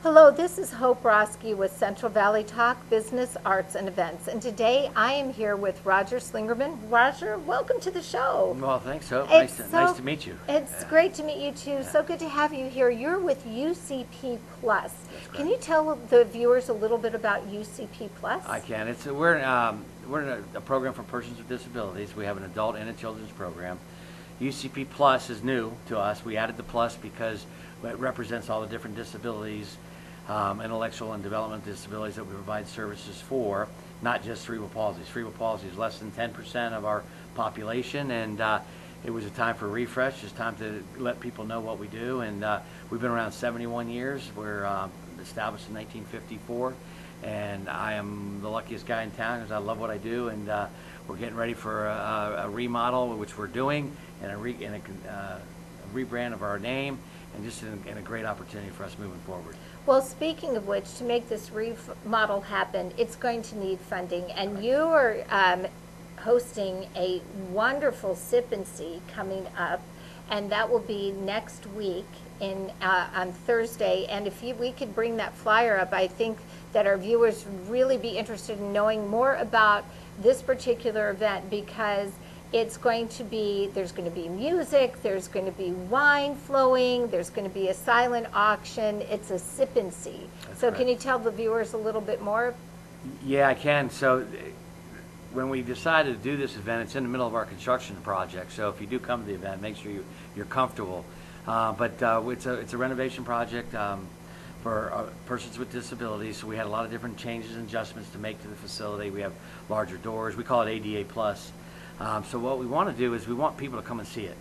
Hello, this is Hope Roski with Central Valley Talk, Business, Arts, and Events. And today I am here with Roger Slingerman. Roger, welcome to the show. Well, thanks, Hope. Nice to meet you. It's great to meet you, too. So good to have you here. You're with UCP Plus. Can you tell the viewers a little bit about UCP Plus? I can. We're in a program for persons with disabilities. We have an adult and a children's program. UCP Plus is new to us. We added the plus because it represents all the different disabilities, intellectual and developmental disabilities that we provide services for, not just cerebral palsy. Cerebral palsy is less than 10% of our population, and it was a time for refresh. It's time to let people know what we do, and we've been around 71 years. We're established in 1954, and I am the luckiest guy in town because I love what I do, and we're getting ready for a remodel, which we're doing, and a rebrand of our name, and just in a great opportunity for us moving forward. Well, speaking of which, to make this remodel happen, it's going to need funding, and you are hosting a wonderful sip and see coming up, and that will be next week on Thursday. And if we could bring that flyer up, I think that our viewers would really be interested in knowing more about this particular event, because it's going to be, there's going to be music, there's going to be wine flowing, there's going to be a silent auction. It's a sip and see. So can you tell the viewers a little bit more? Yeah, I can. So when we decided to do this event, it's in the middle of our construction project. So if you do come to the event, make sure you're comfortable. But it's a renovation project for persons with disabilities. So we had a lot of different changes and adjustments to make to the facility. We have larger doors. We call it ADA Plus. So what we want to do is we want people to come and see it,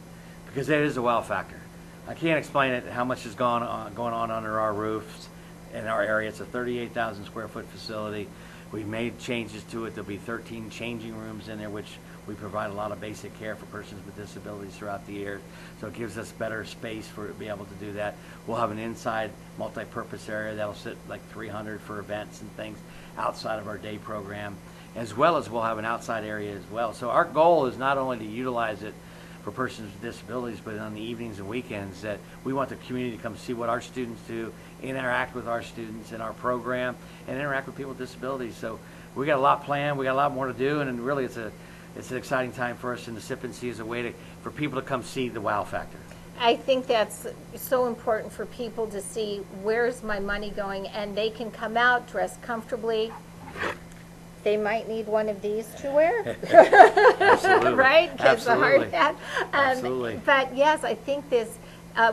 because it is a wow factor. I can't explain it, how much is going on under our roofs in our area. It's a 38,000 square foot facility. We've made changes to it. There'll be 13 changing rooms in there, which we provide a lot of basic care for persons with disabilities throughout the year. So it gives us better space to be able to do that. We'll have an inside multi-purpose area that'll sit like 300 for events and things outside of our day program, as well as we'll have an outside area as well. So our goal is not only to utilize it for persons with disabilities, but on the evenings and weekends, that we want the community to come see what our students do, interact with our students in our program, and interact with people with disabilities. So we got a lot planned, we got a lot more to do, and really it's an exciting time for us, and the sip and see is a way for people to come see the wow factor. I think that's so important for people to see where's my money going, and they can come out dressed comfortably. They might need one of these to wear. Absolutely. Right? Kids are hard Absolutely. hat. Absolutely. But yes, I think this,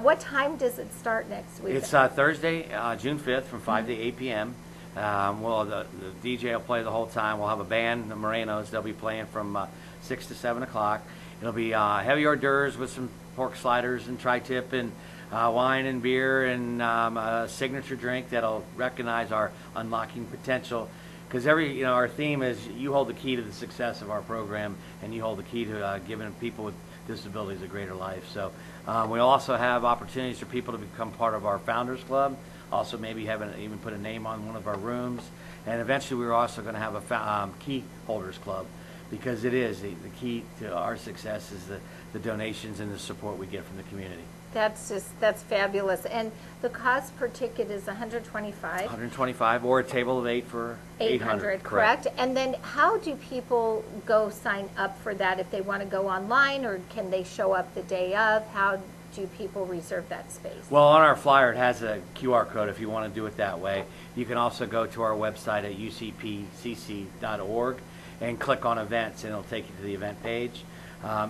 what time does it start next week? It's Thursday, June 5th from 5 to 8 p.m. The DJ will play the whole time. We'll have a band, the Morenos. They'll be playing from 6 to 7 o'clock. It'll be heavy hors d'oeuvres with some pork sliders and tri-tip and wine and beer and a signature drink that'll recognize our unlocking potential. Because our theme is you hold the key to the success of our program, and you hold the key to giving people with disabilities a greater life. So we'll also have opportunities for people to become part of our Founders Club. Also, maybe even put a name on one of our rooms. And eventually, we're also going to have a Key Holders Club, because it is the key to our success is the donations and the support we get from the community. That's fabulous. And the cost per ticket is $125. $125, or a table of 8 for $800. Correct. And then how do people go sign up for that? If they want to go online, or can they show up the day of? How do people reserve that space? Well, on our flyer it has a QR code if you want to do it that way. You can also go to our website at ucpcc.org and click on events, and it'll take you to the event page.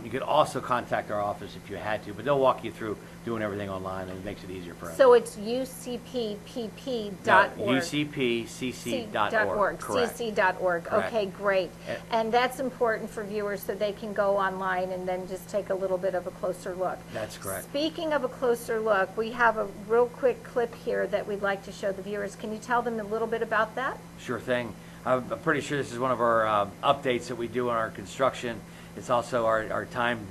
You could also contact our office if you had to, but they'll walk you through doing everything online, and it makes it easier for us. So it's ucppp.org. No, ucpcc.org. Correct. cc.org. Correct. Okay, great. And that's important for viewers, so they can go online and then just take a little bit of a closer look. That's correct. Speaking of a closer look, we have a real quick clip here that we'd like to show the viewers. Can you tell them a little bit about that? Sure thing. I'm pretty sure this is one of our updates that we do in our construction. It's also our time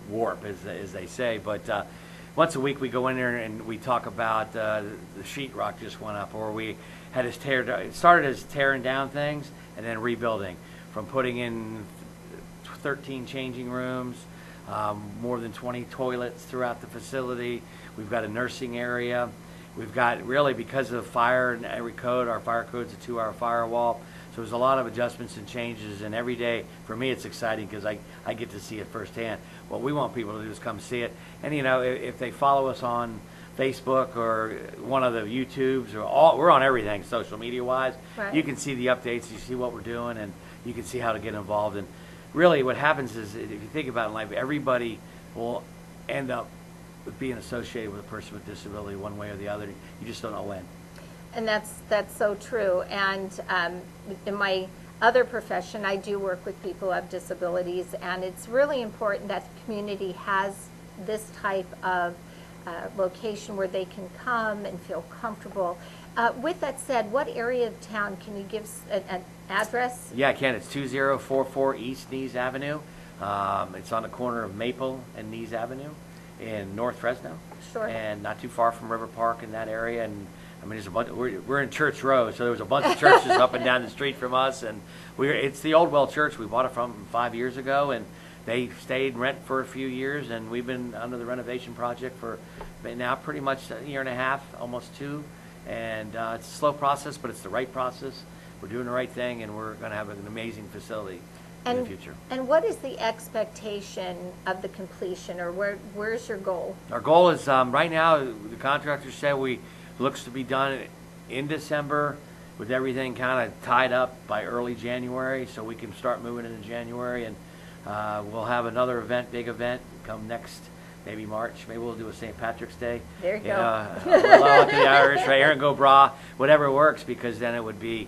warp, as they say. But once a week we go in there and we talk about the sheetrock just went up, or we had us it started as tearing down things and then rebuilding, from putting in 13 changing rooms, more than 20 toilets throughout the facility. We've got a nursing area. We've got, really, because of fire and every code, our fire code's a 2-hour firewall. So there's a lot of adjustments and changes, and every day, for me, it's exciting because I get to see it firsthand. What we want people to do is come see it. And, if they follow us on Facebook or one of the YouTubes, we're on everything social media-wise. Right. You can see the updates, you see what we're doing, and you can see how to get involved. And really what happens is, if you think about it in life, everybody will end up with being associated with a person with disability one way or the other. You just don't know when. And that's so true. And in my other profession, I do work with people who have disabilities, and it's really important that the community has this type of location where they can come and feel comfortable. With that said, what area of town, can you give an address? Yeah, I can. It's 2044 East Nees Avenue. It's on the corner of Maple and Nees Avenue in North Fresno. Sure. And not too far from River Park in that area. And I mean, there's a bunch. We're in Church Row, so there was a bunch of churches up and down the street from us, and it's the Old Well Church. We bought it from 5 years ago, and they stayed rent for a few years, and we've been under the renovation project for now pretty much a year and a half, almost 2. And it's a slow process, but it's the right process. We're doing the right thing, and we're going to have an amazing facility in the future. And what is the expectation of the completion, or where's your goal? Our goal is, right now, the contractor said looks to be done in December, with everything kind of tied up by early January, so we can start moving into January. And we'll have another big event, come next, maybe March. Maybe we'll do a St. Patrick's Day. There you go. Hello to the Irish, right? Aaron Go Bra, whatever works, because then we'd be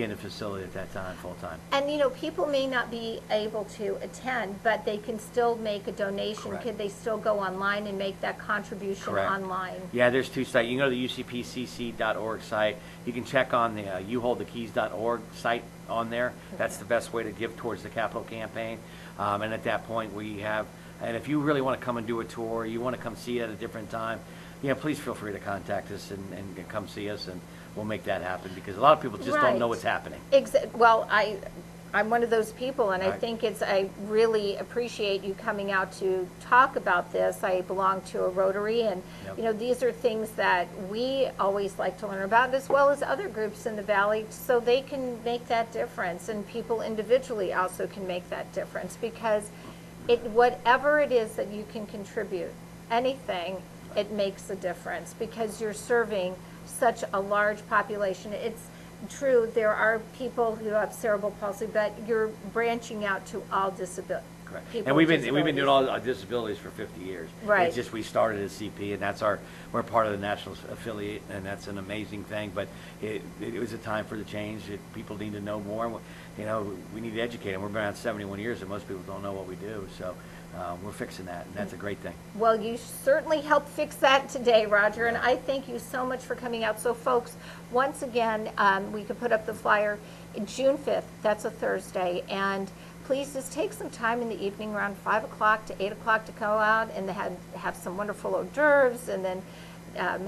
in the facility at that time, full time. And people may not be able to attend, but they can still make a donation. Correct. Could they still go online and make that contribution Correct. online? Yeah, there's 2 sites. You can go to the ucpcc.org site. You can check on the youholdthekeys.org site on there. Okay. That's the best way to give towards the capital campaign. And at that point, we have, and if you really want to come and do a tour, you want to come see it at a different time, please feel free to contact us and come see us, and we'll make that happen, because a lot of people just don't know what's happening. Well, I'm one of those people, and I Right. think I really appreciate you coming out to talk about this. I belong to a Rotary, and Yep. these are things that we always like to learn about, as well as other groups in the Valley, so they can make that difference, and people individually also can make that difference, because whatever it is that you can contribute, anything, it makes a difference, because you're serving such a large population. It's true, there are people who have cerebral palsy, but you're branching out to all disabilities. Correct. And we've been doing all our disabilities for 50 years. Right. It's just we started as CP, and we're part of the national affiliate, and that's an amazing thing. But it was a time for the change. People need to know more. We need to educate them. We've been around 71 years, and most people don't know what we do. So we're fixing that, and that's a great thing. Well, you certainly helped fix that today, Roger, and I thank you so much for coming out. So, folks, once again, we could put up the flyer June 5th. That's a Thursday, and please just take some time in the evening around 5 o'clock to 8 o'clock to go out and have some wonderful hors d'oeuvres, and then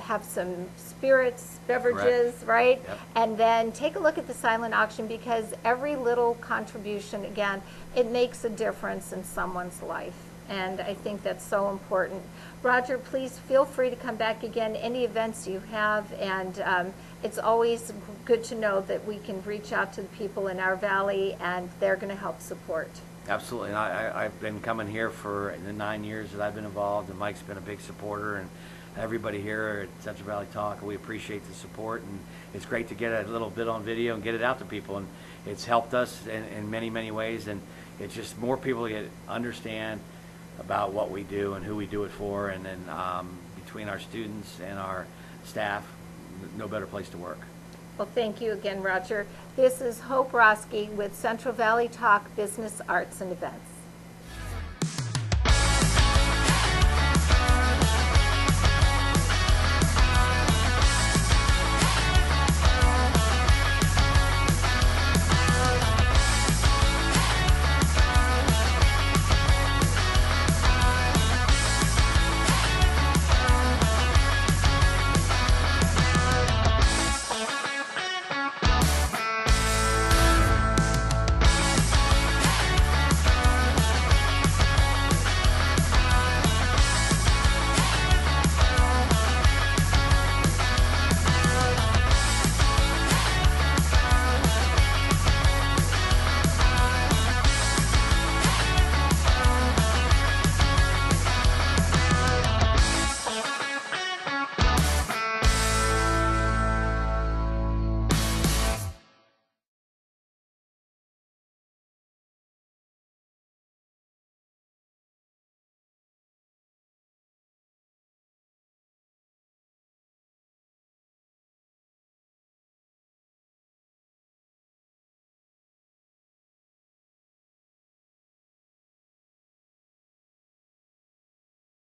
have some spirits, beverages, Correct. right? Yep. And then take a look at the silent auction, because every little contribution, again, it makes a difference in someone's life. And I think that's so important. Roger, please feel free to come back again, any events you have, and it's always good to know that we can reach out to the people in our valley, and they're going to help support. Absolutely. And I've been coming here for the 9 years that I've been involved, and Mike's been a big supporter, and everybody here at Central Valley Talk, we appreciate the support, and it's great to get a little bit on video and get it out to people, and it's helped us in many, many ways, and it's just more people understand about what we do and who we do it for, and then between our students and our staff, no better place to work. Well, thank you again, Roger. This is Hope Roski with Central Valley Talk Business, Arts, and Events.